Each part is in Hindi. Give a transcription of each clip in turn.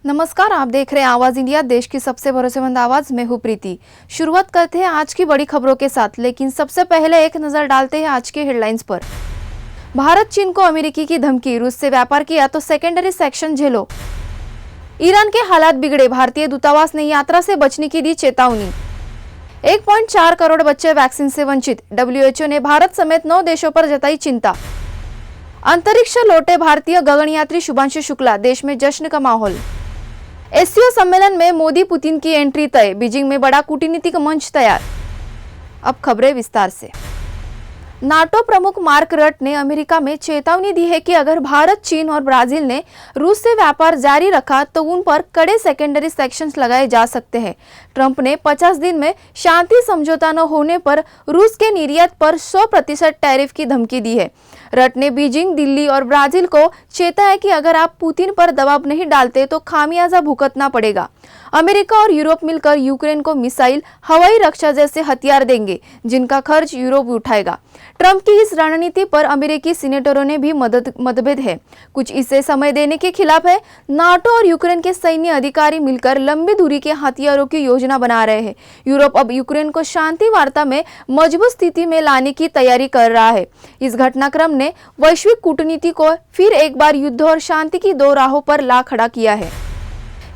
नमस्कार, आप देख रहे हैं आवाज इंडिया, देश की सबसे भरोसेमंद आवाज। मैं हूं प्रीति। शुरुआत करते हैं आज की बड़ी खबरों के साथ, लेकिन सबसे पहले एक नजर डालते हैं आज के हेडलाइंस पर। भारत चीन को अमेरिकी की धमकी, रूस से व्यापार किया तो सेकेंडरी सेक्शन झेलो। ईरान के हालात बिगड़े, भारतीय दूतावास ने यात्रा से बचने की दी चेतावनी। 1.4 करोड़ बच्चे वैक्सीन से वंचित, WHO ने भारत समेत 9 देशों पर जताई चिंता। अंतरिक्ष लौटे भारतीय गगनयात्री शुभांशु शुक्ला, देश में जश्न का माहौल। एससीओ सम्मेलन में मोदी पुतिन की एंट्री तय, बीजिंग में बड़ा कूटनीतिक मंच तैयार। अब खबरें विस्तार से। नाटो प्रमुख मार्क रट ने अमेरिका में चेतावनी दी है कि अगर भारत, चीन और ब्राजील ने रूस से व्यापार जारी रखा तो उन पर कड़े सेकेंडरी सेक्शंस लगाए जा सकते हैं। ट्रंप ने 50 दिन में शांति समझौता न होने पर रूस के निर्यात पर 100% टैरिफ की धमकी दी है। रट ने बीजिंग, दिल्ली और ब्राजील को चेता है कि अगर आप पुतिन पर दबाव नहीं डालते तो खामियाजा भुगतना पड़ेगा। अमेरिका और यूरोप मिलकर यूक्रेन को मिसाइल, हवाई रक्षा जैसे हथियार देंगे, जिनका खर्च यूरोप उठाएगा। ट्रंप की इस रणनीति पर अमेरिकी सीनेटरों ने भी मतभेद है। कुछ इसे समय देने के खिलाफ है। नाटो और यूक्रेन के सैन्य अधिकारी मिलकर लंबी दूरी के हथियारों की योजना बना रहे हैं। यूरोप अब यूक्रेन को शांति वार्ता में मजबूत स्थिति में लाने की तैयारी कर रहा है। इस घटनाक्रम ने वैश्विक कूटनीति को फिर एक बार युद्ध और शांति की दो राहों पर ला खड़ा किया है।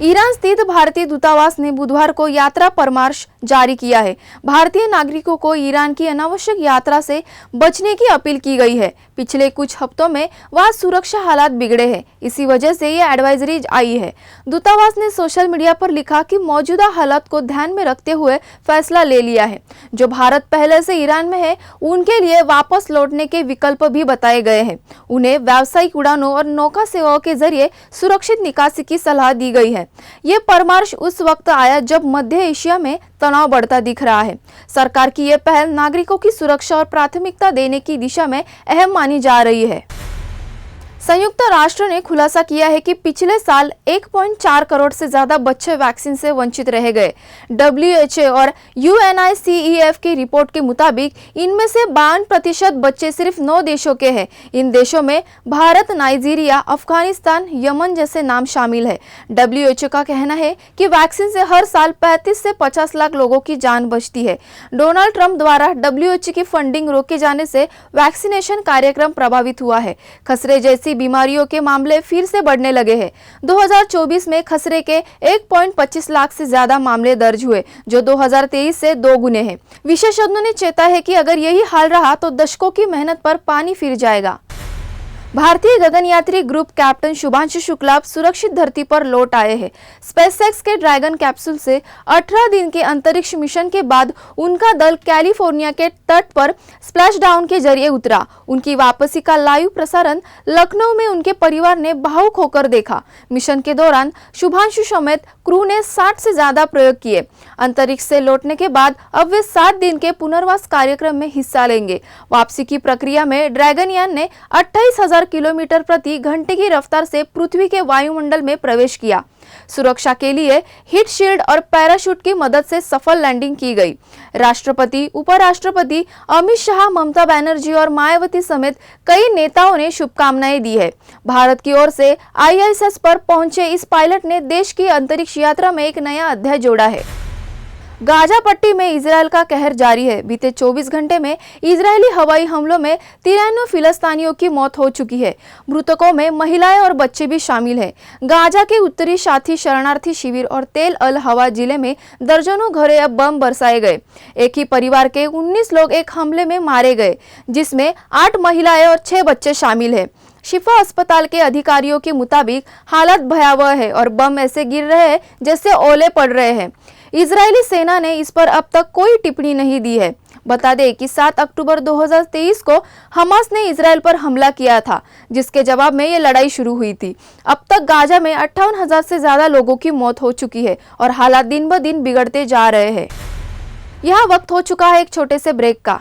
ईरान स्थित भारतीय दूतावास ने बुधवार को यात्रा परामर्श जारी किया है। भारतीय नागरिकों को ईरान की अनावश्यक यात्रा से बचने की अपील की गई है। पिछले कुछ हफ्तों में वहां सुरक्षा हालात बिगड़े हैं, इसी वजह से ये एडवाइजरी आई है। दूतावास ने सोशल मीडिया पर लिखा कि मौजूदा हालात को ध्यान में रखते हुए फैसला ले लिया है। जो भारत पहले से ईरान में है उनके लिए वापस लौटने के विकल्प भी बताए गए हैं। उन्हें व्यावसायिक उड़ानों और नौका सेवाओं के जरिए सुरक्षित निकासी की सलाह दी गई है। ये परामर्श उस वक्त आया जब मध्य एशिया में तनाव बढ़ता दिख रहा है। सरकार की यह पहल नागरिकों की सुरक्षा और प्राथमिकता देने की दिशा में अहम मानी जा रही है। संयुक्त राष्ट्र ने खुलासा किया है कि पिछले साल 1.4 करोड़ से ज्यादा बच्चे वैक्सीन से वंचित रह गए। WHO और UNICEF की रिपोर्ट के मुताबिक इनमें से 52% बच्चे सिर्फ 9 देशों के हैं। इन देशों में भारत, नाइजीरिया, अफगानिस्तान, यमन जैसे नाम शामिल है। WHO का कहना है कि वैक्सीन से हर साल 35 से 50 लाख लोगों की जान बचती है। डोनाल्ड ट्रंप द्वारा WHO की फंडिंग रोके जाने से वैक्सीनेशन कार्यक्रम प्रभावित हुआ है। खसरे जैसी बीमारियों के मामले फिर से बढ़ने लगे हैं। 2024 में खसरे के 1.25 लाख से ज्यादा मामले दर्ज हुए, जो 2023 से 2 गुने हैं। विशेषज्ञों ने चेता है कि अगर यही हाल रहा तो दशकों की मेहनत पर पानी फिर जाएगा। भारतीय गगनयात्री ग्रुप कैप्टन शुभांशु शुक्ला सुरक्षित धरती पर लौट आए हैं। स्पेसएक्स के ड्रैगन कैप्सूल से 18 दिन के अंतरिक्ष मिशन के बाद उनका दल कैलिफोर्निया के तट पर स्प्लैश डाउन के जरिए उतरा। उनकी वापसी का लाइव प्रसारण लखनऊ में उनके परिवार ने भावुक होकर देखा। मिशन के दौरान शुभांशु समेत क्रू ने 60 से ज्यादा प्रयोग किए। अंतरिक्ष से लौटने के बाद अब वे 7 दिन के पुनर्वास कार्यक्रम में हिस्सा लेंगे। वापसी की प्रक्रिया में ड्रैगनयान ने 28,000 किलोमीटर प्रति घंटे की रफ्तार से पृथ्वी के वायुमंडल में प्रवेश किया। सुरक्षा के लिए हीट शील्ड और पैराशूट की मदद से सफल लैंडिंग की गई। राष्ट्रपति, उपराष्ट्रपति अमित शाह, ममता बनर्जी और मायावती समेत कई नेताओं ने शुभकामनाएं दी है। भारत की ओर से ISS पर पहुंचे इस पायलट ने देश की अंतरिक्ष यात्रा में एक नया अध्याय जोड़ा है। गाजा पट्टी में इजरायल का कहर जारी है। बीते 24 घंटे में इजरायली हवाई हमलों में 93 फिलिस्तीनियों की मौत हो चुकी है। मृतकों में महिलाएं और बच्चे भी शामिल हैं। गाजा के उत्तरी साथी शरणार्थी शिविर और तेल अल हवा जिले में दर्जनों घरों अब बम बरसाए गए। एक ही परिवार के 19 लोग एक हमले में मारे गए, जिसमें 8 महिलाएं और 6 बच्चे शामिल हैं। शिफा अस्पताल के अधिकारियों के मुताबिक हालत भयावह है और बम ऐसे गिर रहे हैं जैसे ओले पड़ रहे हैं। इजरायली सेना ने इस पर अब तक कोई टिप्पणी नहीं दी है। बता दें कि 7 अक्टूबर 2023 को हमास ने इजरायल पर हमला किया था, जिसके जवाब में ये लड़ाई शुरू हुई थी। अब तक गाजा में 58,000 से ज्यादा लोगों की मौत हो चुकी है और हालात दिन ब दिन बिगड़ते जा रहे हैं। यहाँ वक्त हो चुका है एक छोटे से ब्रेक का।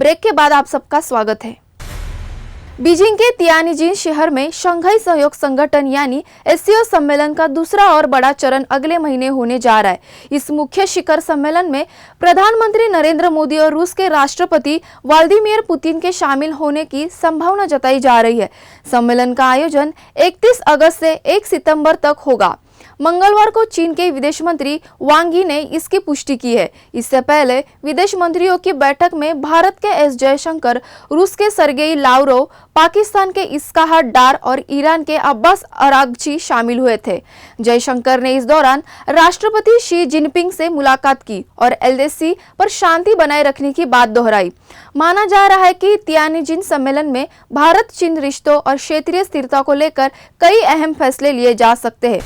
ब्रेक के बाद आप सबका स्वागत है। बीजिंग के तियानजिन शहर में शंघाई सहयोग संगठन यानी एससीओ सम्मेलन का दूसरा और बड़ा चरण अगले महीने होने जा रहा है। इस मुख्य शिखर सम्मेलन में प्रधानमंत्री नरेंद्र मोदी और रूस के राष्ट्रपति व्लादिमीर पुतिन के शामिल होने की संभावना जताई जा रही है। सम्मेलन का आयोजन 31 अगस्त से 1 सितंबर तक होगा। मंगलवार को चीन के विदेश मंत्री वांग यी ने इसकी पुष्टि की है। इससे पहले विदेश मंत्रियों की बैठक में भारत के एस जयशंकर, रूस के सर्गेई लावरोव, पाकिस्तान के इस्काहार डार और ईरान के अब्बास अरागची शामिल हुए थे। जयशंकर ने इस दौरान राष्ट्रपति शी जिनपिंग से मुलाकात की और एलएसी पर शांति बनाए रखने की बात दोहराई। माना जा रहा है कि तियानजिन सम्मेलन में भारत चीन रिश्तों और क्षेत्रीय स्थिरता को लेकर कई अहम फैसले लिए जा सकते हैं।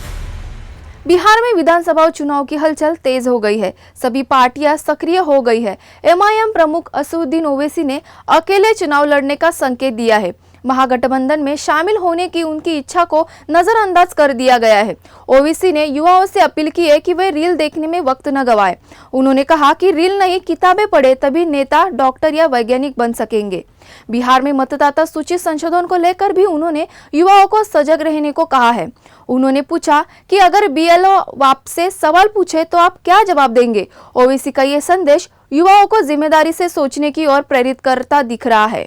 बिहार में विधानसभा चुनाव की हलचल तेज हो गई है। सभी पार्टियां सक्रिय हो गई है। एमआईएम प्रमुख असदुद्दीन ओवैसी ने अकेले चुनाव लड़ने का संकेत दिया है। महागठबंधन में शामिल होने की उनकी इच्छा को नजरअंदाज कर दिया गया है। ओवैसी ने युवाओं से अपील की है कि वे रील देखने में वक्त न गवाएं। उन्होंने कहा कि रील नहीं, किताबें पढ़े तभी नेता, डॉक्टर या वैज्ञानिक बन सकेंगे। बिहार में मतदाता सूची संशोधन को लेकर भी उन्होंने युवाओं को सजग रहने को कहा है। उन्होंने पूछा कि अगर बीएलओ आपसे सवाल पूछे तो आप क्या जवाब देंगे। ओवैसी का ये संदेश युवाओं को जिम्मेदारी से सोचने की ओर प्रेरित करता दिख रहा है।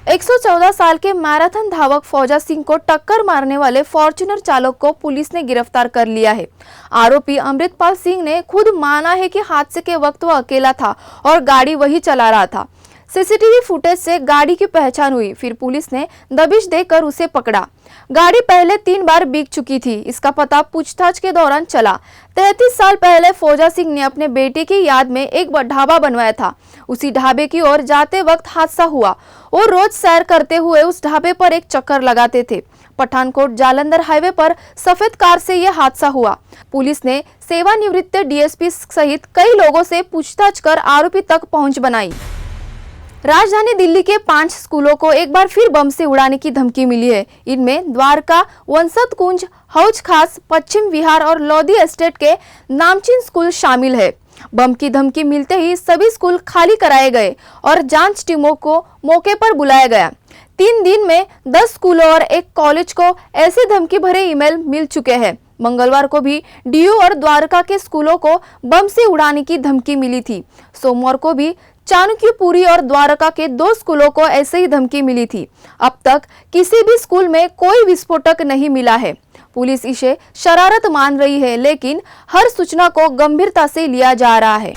114 साल के मैराथन धावक फौजा सिंह को टक्कर मारने वाले फॉर्च्यूनर चालक को पुलिस ने गिरफ्तार कर लिया है। आरोपी अमृतपाल सिंह ने खुद माना है कि हादसे के वक्त वह अकेला था और गाड़ी वही चला रहा था। सीसीटीवी फुटेज से गाड़ी की पहचान हुई, फिर पुलिस ने दबिश देकर उसे पकड़ा। गाड़ी पहले 3 बार बिक चुकी थी। इसका पता पूछताछ के दौरान चला। 33 साल पहले फौजा सिंह ने अपने बेटे की याद में एक ढाबा बनवाया था। उसी ढाबे की ओर जाते वक्त हादसा हुआ। वो रोज सैर करते हुए उस ढाबे पर एक चक्कर लगाते थे। पठानकोट जालंधर हाईवे पर सफेद कार से यह हादसा हुआ। पुलिस ने सेवानिवृत्त डीएसपी सहित कई लोगों से पूछताछ कर आरोपी तक पहुंच बनाई। राजधानी दिल्ली के 5 स्कूलों को एक बार फिर बम से उड़ाने की धमकी मिली है। इनमें द्वारका, वंसत कुंज, हौज खास, पश्चिम विहार और लोधी एस्टेट के नामचीन स्कूल शामिल है। बम की धमकी मिलते ही सभी स्कूल खाली कराए गए और जांच टीमों को मौके पर बुलाया गया। 3 दिन में 10 स्कूलों और एक कॉलेज को ऐसे धमकी भरे ईमेल मिल चुके हैं। मंगलवार को भी डीयू और द्वारका के स्कूलों को बम से उड़ाने की धमकी मिली थी। सोमवार को भी चाणक्यपुरी और द्वारका के 2 स्कूलों को ऐसे ही धमकी मिली थी। अब तक किसी भी स्कूल में कोई विस्फोटक नहीं मिला है। पुलिस इसे शरारत मान रही है, लेकिन हर सूचना को गंभीरता से लिया जा रहा है।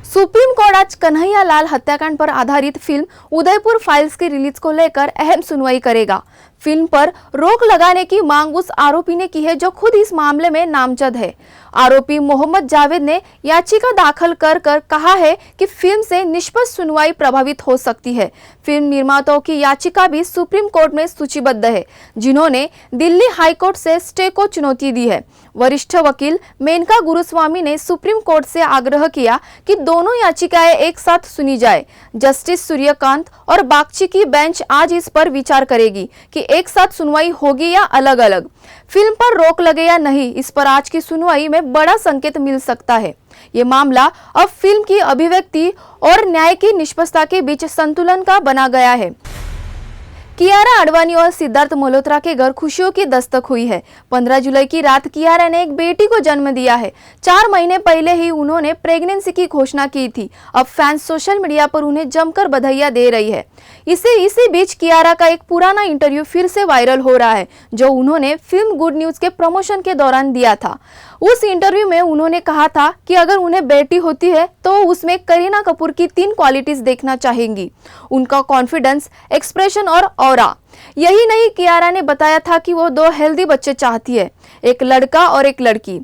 सुप्रीम कोर्ट आज कन्हैया लाल हत्याकांड पर आधारित फिल्म उदयपुर फाइल्स की रिलीज को लेकर अहम सुनवाई करेगा। फिल्म पर रोक लगाने की मांग उस आरोपी ने की है जो खुद इस मामले में नामजद है। आरोपी मोहम्मद जावेद ने याचिका दाखिल कर कहा है कि फिल्म से निष्पक्ष सुनवाई प्रभावित हो सकती है। फिल्म निर्माताओं की याचिका भी सुप्रीम कोर्ट में सूचीबद्ध है, जिन्होंने दिल्ली हाईकोर्ट से स्टे को चुनौती दी है। वरिष्ठ वकील मेनका गुरुस्वामी ने सुप्रीम कोर्ट से आग्रह किया कि दोनों याचिकाएं एक साथ सुनी जाए। जस्टिस सूर्यकांत और बागची की बेंच आज इस पर विचार करेगी कि एक साथ सुनवाई होगी या अलग अलग। फिल्म पर रोक लगे या नहीं, इस पर आज की सुनवाई में बड़ा संकेत मिल सकता है। ये मामला अब फिल्म की अभिव्यक्ति और न्याय की निष्पक्षता के बीच संतुलन का बना गया है। कियारा आडवाणी और सिद्धार्थ मल्होत्रा के घर खुशियों की दस्तक हुई है। 15 जुलाई की रात कियारा ने एक बेटी को जन्म दिया है। 4 महीने पहले ही उन्होंने प्रेगनेंसी की घोषणा की थी। अब फैंस सोशल मीडिया पर उन्हें जमकर बधाइयां दे रही है। इसी बीच कियारा का एक पुराना इंटरव्यू फिर से वायरल हो रहा है, जो उन्होंने फिल्म गुड न्यूज के प्रमोशन के दौरान दिया था। उस इंटरव्यू में उन्होंने कहा था कि अगर उन्हें बेटी होती है तो उसमें करीना कपूर की 3 क्वालिटीज देखना चाहेंगी: उनका कॉन्फिडेंस, एक्सप्रेशन और ऑरा। यही नहीं, कियारा ने बताया था कि वो 2 हेल्दी बच्चे चाहती है, एक लड़का और एक लड़की।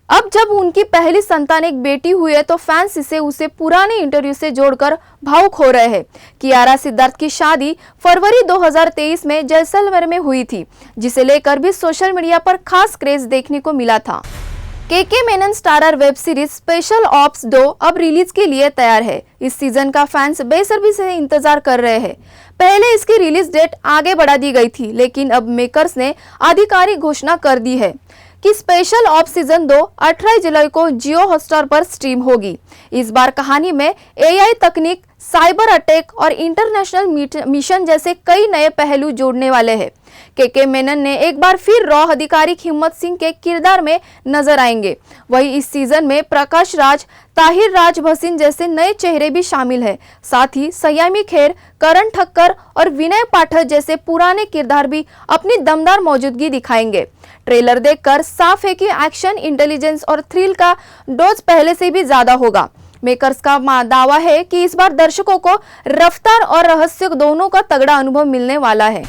अब जब उनकी पहली संतान एक बेटी हुई है तो फैंस इसे उसे पुराने इंटरव्यू से जोड़कर भावुक हो रहे हैं। कियारा सिद्धार्थ की शादी फरवरी 2023 में जैसलमेर में हुई थी, जिसे लेकर भी सोशल मीडिया पर खास क्रेज देखने को मिला था। के Menon starrer web series special ops 2 अब रिलीज के लिए तैयार है। इस सीजन का फैंस बेसब्री से इंतजार कर रहे हैं। पहले इसकी रिलीज डेट आगे बढ़ा दी गई थी, लेकिन अब मेकर्स ने आधिकारिक घोषणा कर दी है कि स्पेशल ऑप्स सीजन 2 18 जुलाई को जियो हॉटस्टार पर स्ट्रीम होगी। इस बार कहानी में एआई तकनीक, साइबर अटैक और इंटरनेशनल मिशन जैसे कई नए पहलू जोड़ने वाले हैं। के मेनन ने एक बार फिर रॉ अधिकारी हिम्मत सिंह के किरदार में नजर आएंगे। वहीं इस सीजन में प्रकाश राज, ताहिर राज भसीन जैसे नए चेहरे भी शामिल हैं। साथ ही सयामी खेर, करण ठक्कर और विनय पाठक जैसे पुराने किरदार भी अपनी दमदार मौजूदगी दिखाएंगे। ट्रेलर देखकर साफ है कि एक्शन, इंटेलिजेंस और थ्रिल का डोज पहले से भी ज्यादा होगा। मेकर्स का दावा है कि इस बार दर्शकों को रफ्तार और रहस्य दोनों का तगड़ा अनुभव मिलने वाला है।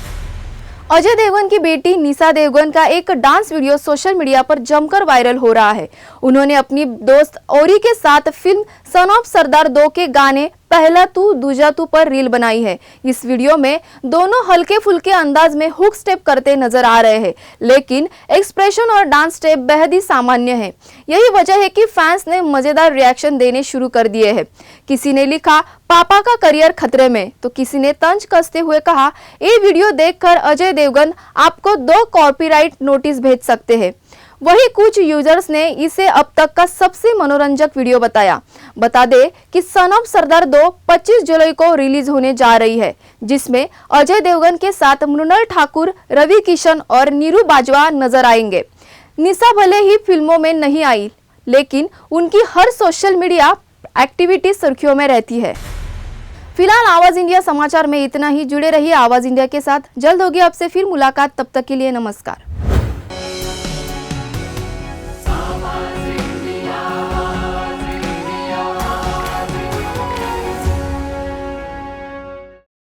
अजय देवगन की बेटी निशा देवगन का एक डांस वीडियो सोशल मीडिया पर जमकर वायरल हो रहा है। उन्होंने अपनी दोस्त औरी के साथ फिल्म सन ऑफ सरदार 2 के गाने पहला तू दूजा तू पर रील बनाई है। इस वीडियो में दोनों हल्के फुल्के अंदाज में हुक स्टेप करते नजर आ रहे हैं, लेकिन एक्सप्रेशन और डांस स्टेप बेहद ही सामान्य है। यही वजह है कि फैंस ने मजेदार रिएक्शन देने शुरू कर दिए हैं। किसी ने लिखा पापा का करियर खतरे में, तो किसी ने तंज कसते हुए कहा ये वीडियो देखकर अजय देवगन आपको 2 कॉपीराइट नोटिस भेज सकते हैं। वही कुछ यूजर्स ने इसे अब तक का सबसे मनोरंजक वीडियो बताया। बता दे कि सन ऑफ सरदार 2 25 जुलाई को रिलीज होने जा रही है, जिसमें अजय देवगन के साथ मृणाल ठाकुर, रवि किशन और नीरू बाजवा नजर आएंगे। निशा भले ही फिल्मों में नहीं आई, लेकिन उनकी हर सोशल मीडिया एक्टिविटी सुर्खियों में रहती है। फिलहाल आवाज इंडिया समाचार में इतना ही। जुड़े रहिए आवाज इंडिया के साथ। जल्द होगी आपसे फिर मुलाकात, तब तक के लिए नमस्कार।